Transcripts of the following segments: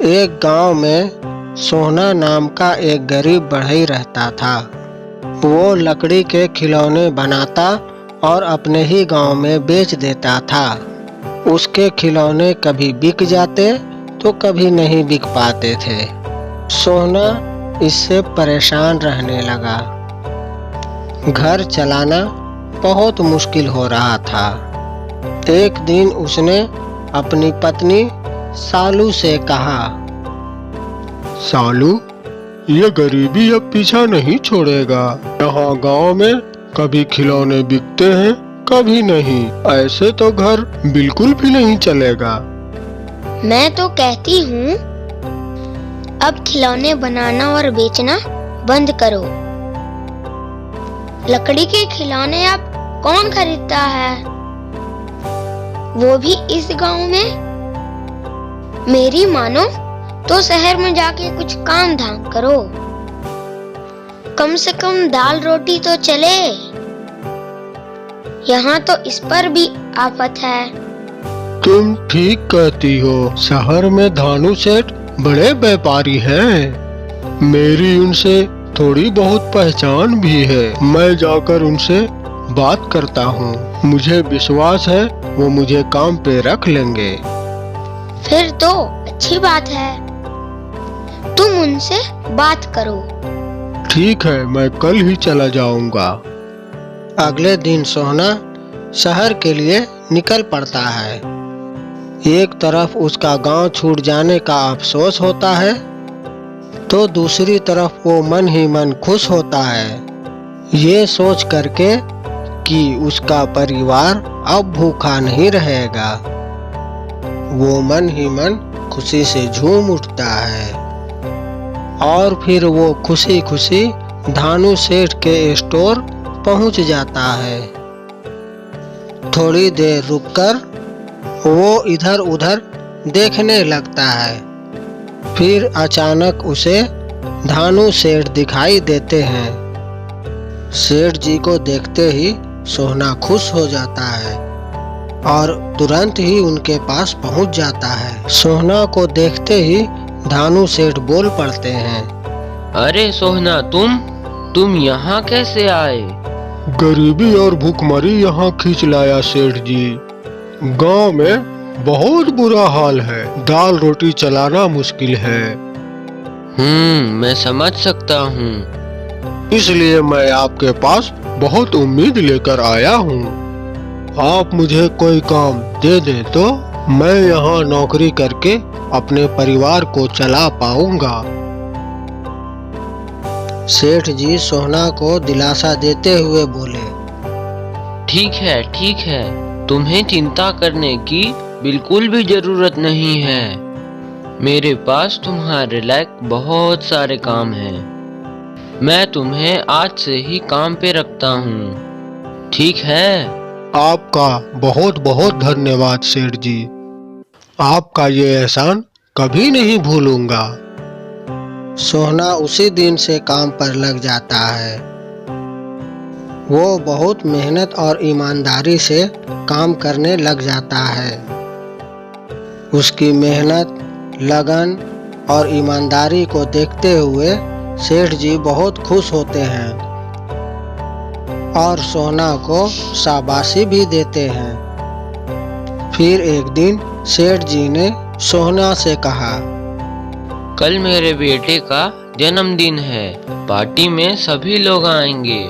एक गांव में सोहना नाम का एक गरीब बढ़ई रहता था। वो लकड़ी के खिलौने बनाता और अपने ही गांव में बेच देता था। उसके खिलौने कभी बिक जाते तो कभी नहीं बिक पाते थे। सोहना इससे परेशान रहने लगा। घर चलाना बहुत मुश्किल हो रहा था। एक दिन उसने अपनी पत्नी सालू से कहा, सालू, ये गरीबी अब पीछा नहीं छोड़ेगा। यहाँ गांव में कभी खिलौने बिकते हैं, कभी नहीं। ऐसे तो घर बिल्कुल भी नहीं चलेगा। मैं तो कहती हूँ अब खिलौने बनाना और बेचना बंद करो। लकड़ी के खिलौने अब कौन खरीदता है, वो भी इस गांव में। मेरी मानो तो शहर में जाके कुछ काम धाम करो, कम से कम दाल रोटी तो चले। यहाँ तो इस पर भी आफत है। तुम ठीक कहती हो। शहर में धानु सेठ बड़े व्यापारी हैं। मेरी उनसे थोड़ी बहुत पहचान भी है। मैं जाकर उनसे बात करता हूँ। मुझे विश्वास है वो मुझे काम पे रख लेंगे। फिर तो अच्छी बात है, तुम उनसे बात करो। ठीक है, मैं कल ही चला जाऊंगा। अगले दिन सोहना शहर के लिए निकल पड़ता है। एक तरफ उसका गांव छूट जाने का अफसोस होता है, तो दूसरी तरफ वो मन ही मन खुश होता है, ये सोच करके कि उसका परिवार अब भूखा नहीं रहेगा। वो मन ही मन खुशी से झूम उठता है और फिर वो खुशी खुशी धानु सेठ के स्टोर पहुंच जाता है। थोड़ी देर रुककर वो इधर उधर देखने लगता है। फिर अचानक उसे धानु सेठ दिखाई देते हैं। सेठ जी को देखते ही सोहना खुश हो जाता है और तुरंत ही उनके पास पहुंच जाता है। सोहना को देखते ही धानु सेठ बोल पड़ते हैं, अरे सोहना, तुम यहाँ कैसे आए? गरीबी और भूखमरी यहाँ खींच लाया सेठ जी। गांव में बहुत बुरा हाल है। दाल रोटी चलाना मुश्किल है। मैं समझ सकता हूँ। इसलिए मैं आपके पास बहुत उम्मीद लेकर आया हूँ। आप मुझे कोई काम दे दें तो मैं यहाँ नौकरी करके अपने परिवार को चला पाऊंगा। सेठ जी सोहना को दिलासा देते हुए बोले, ठीक है, तुम्हें चिंता करने की बिल्कुल भी जरूरत नहीं है। मेरे पास तुम्हारे लायक बहुत सारे काम हैं। मैं तुम्हें आज से ही काम पे रखता हूँ, ठीक है? आपका बहुत बहुत धन्यवाद सेठ जी। आपका ये एहसान कभी नहीं भूलूंगा। सोहना उसी दिन से काम पर लग जाता है। वो बहुत मेहनत और ईमानदारी से काम करने लग जाता है। उसकी मेहनत, लगन और ईमानदारी को देखते हुए सेठ जी बहुत खुश होते हैं और सोहना को शाबाशी भी देते हैं। फिर एक दिन सेठ जी ने सोहना से कहा, कल मेरे बेटे का जन्मदिन है। पार्टी में सभी लोग आएंगे।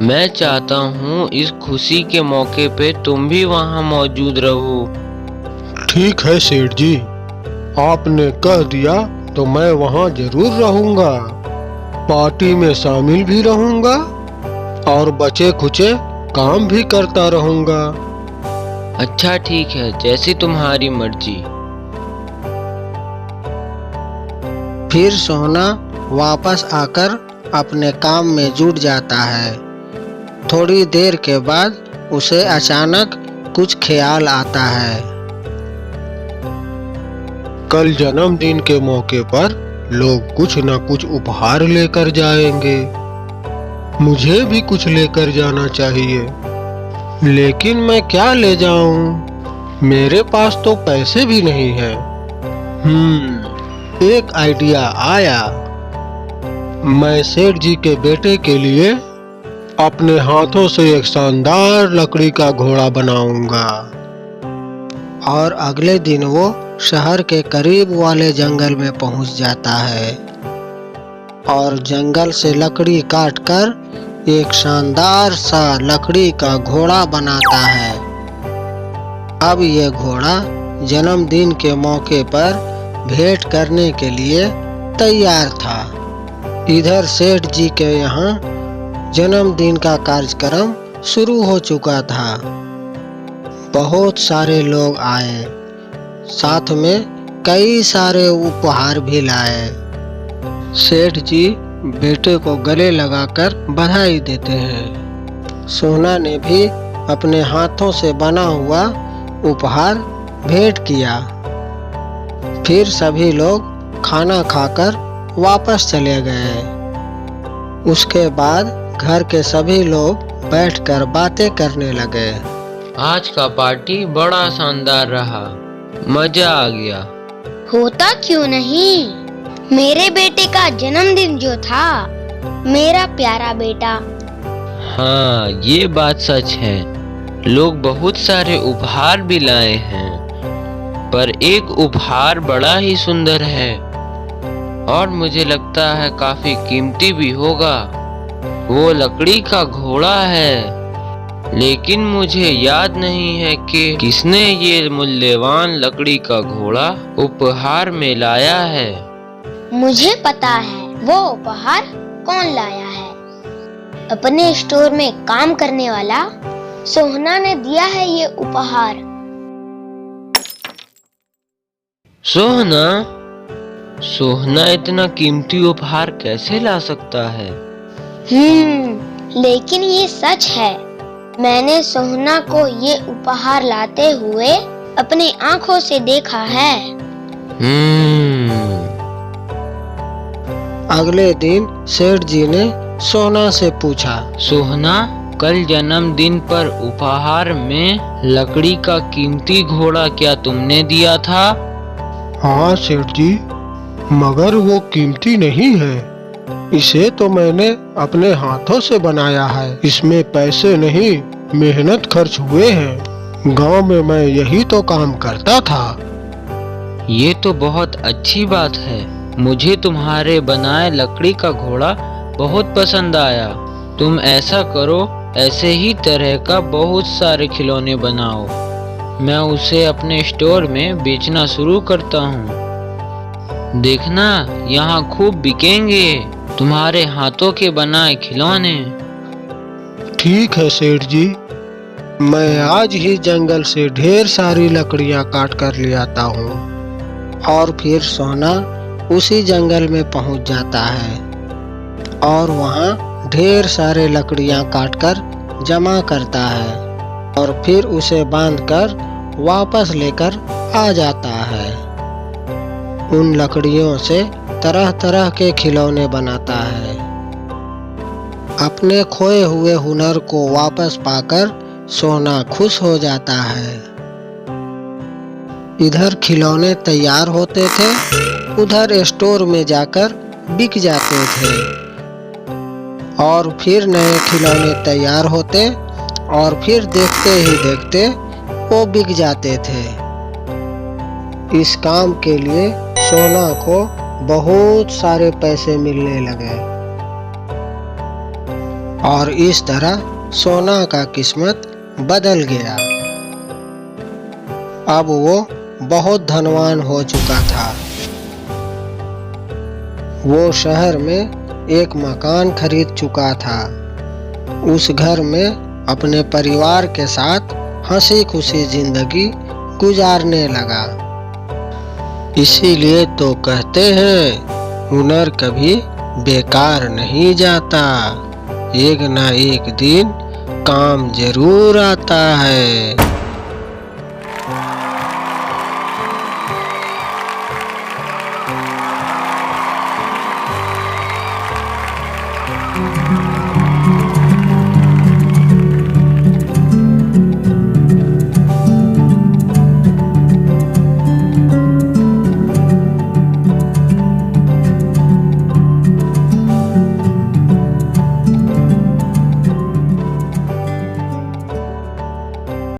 मैं चाहता हूँ इस खुशी के मौके पे तुम भी वहाँ मौजूद रहो। ठीक है सेठ जी, आपने कह दिया तो मैं वहाँ जरूर रहूँगा। पार्टी में शामिल भी रहूँगा और बचे खुचे काम भी करता रहूँगा। अच्छा ठीक है, जैसी तुम्हारी मर्जी। फिर सोहना वापस आकर अपने काम में जुट जाता है। थोड़ी देर के बाद उसे अचानक कुछ ख्याल आता है। कल जन्मदिन के मौके पर लोग कुछ न कुछ उपहार लेकर जाएंगे। मुझे भी कुछ लेकर जाना चाहिए, लेकिन मैं क्या ले जाऊं? मेरे पास तो पैसे भी नहीं है। एक आइडिया आया। मैं सेठ जी के बेटे के लिए अपने हाथों से एक शानदार लकड़ी का घोड़ा बनाऊंगा। और अगले दिन वो शहर के करीब वाले जंगल में पहुंच जाता है और जंगल से लकड़ी काटकर एक शानदार सा लकड़ी का घोड़ा बनाता है। अब ये घोड़ा जन्मदिन के मौके पर भेंट करने के लिए तैयार था। इधर सेठ जी के यहाँ जन्मदिन का कार्यक्रम शुरू हो चुका था। बहुत सारे लोग आए, साथ में कई सारे उपहार भी लाए। सेठ जी बेटे को गले लगाकर बधाई देते हैं। सोहना ने भी अपने हाथों से बना हुआ उपहार भेंट किया। फिर सभी लोग खाना खाकर वापस चले गए। उसके बाद घर के सभी लोग बैठकर बातें करने लगे। आज का पार्टी बड़ा शानदार रहा, मजा आ गया। होता क्यों नहीं, मेरे बेटे का जन्मदिन जो था, मेरा प्यारा बेटा। हाँ, ये बात सच है। लोग बहुत सारे उपहार भी लाए हैं, पर एक उपहार बड़ा ही सुंदर है और मुझे लगता है काफी कीमती भी होगा। वो लकड़ी का घोड़ा है, लेकिन मुझे याद नहीं है कि किसने ये मूल्यवान लकड़ी का घोड़ा उपहार में लाया है। मुझे पता है वो उपहार कौन लाया है। अपने स्टोर में काम करने वाला सोहना ने दिया है ये उपहार। सोहना इतना कीमती उपहार कैसे ला सकता है? लेकिन ये सच है। मैंने सोहना को ये उपहार लाते हुए अपनी आंखों से देखा है। अगले दिन सेठ जी ने सोहना से पूछा, सोहना, कल जन्मदिन पर उपहार में लकड़ी का कीमती घोड़ा क्या तुमने दिया था? हाँ सेठ जी, मगर वो कीमती नहीं है। इसे तो मैंने अपने हाथों से बनाया है। इसमें पैसे नहीं, मेहनत खर्च हुए हैं। गांव में मैं यही तो काम करता था। ये तो बहुत अच्छी बात है। मुझे तुम्हारे बनाए लकड़ी का घोड़ा बहुत पसंद आया। तुम ऐसा करो, ऐसे ही तरह का बहुत सारे खिलौने बनाओ। मैं उसे अपने स्टोर में बेचना शुरू करता हूँ। देखना, यहाँ खूब बिकेंगे तुम्हारे हाथों के बनाए खिलौने। ठीक है सेठ जी, मैं आज ही जंगल से ढेर सारी लकड़ियाँ काट कर ले आता हूँ। और फिर सोहना उसी जंगल में पहुँच जाता है और वहाँ ढेर सारे लकड़ियाँ काटकर जमा करता है और फिर उसे बांधकर वापस लेकर आ जाता है। उन लकड़ियों से तरह तरह के खिलौने बनाता है। अपने खोए हुए हुनर को वापस पाकर सोहना खुश हो जाता है। इधर खिलौने तैयार होते थे, उधर स्टोर में जाकर बिक जाते थे और फिर नए खिलौने तैयार होते और फिर देखते ही देखते वो बिक जाते थे। इस काम के लिए सोहना को बहुत सारे पैसे मिलने लगे और इस तरह सोहना का किस्मत बदल गया। अब वो बहुत धनवान हो चुका था। वो शहर में एक मकान खरीद चुका था। उस घर में अपने परिवार के साथ हंसी खुशी जिंदगी गुजारने लगा। इसीलिए तो कहते हैं, हुनर कभी बेकार नहीं जाता, एक ना एक दिन काम जरूर आता है।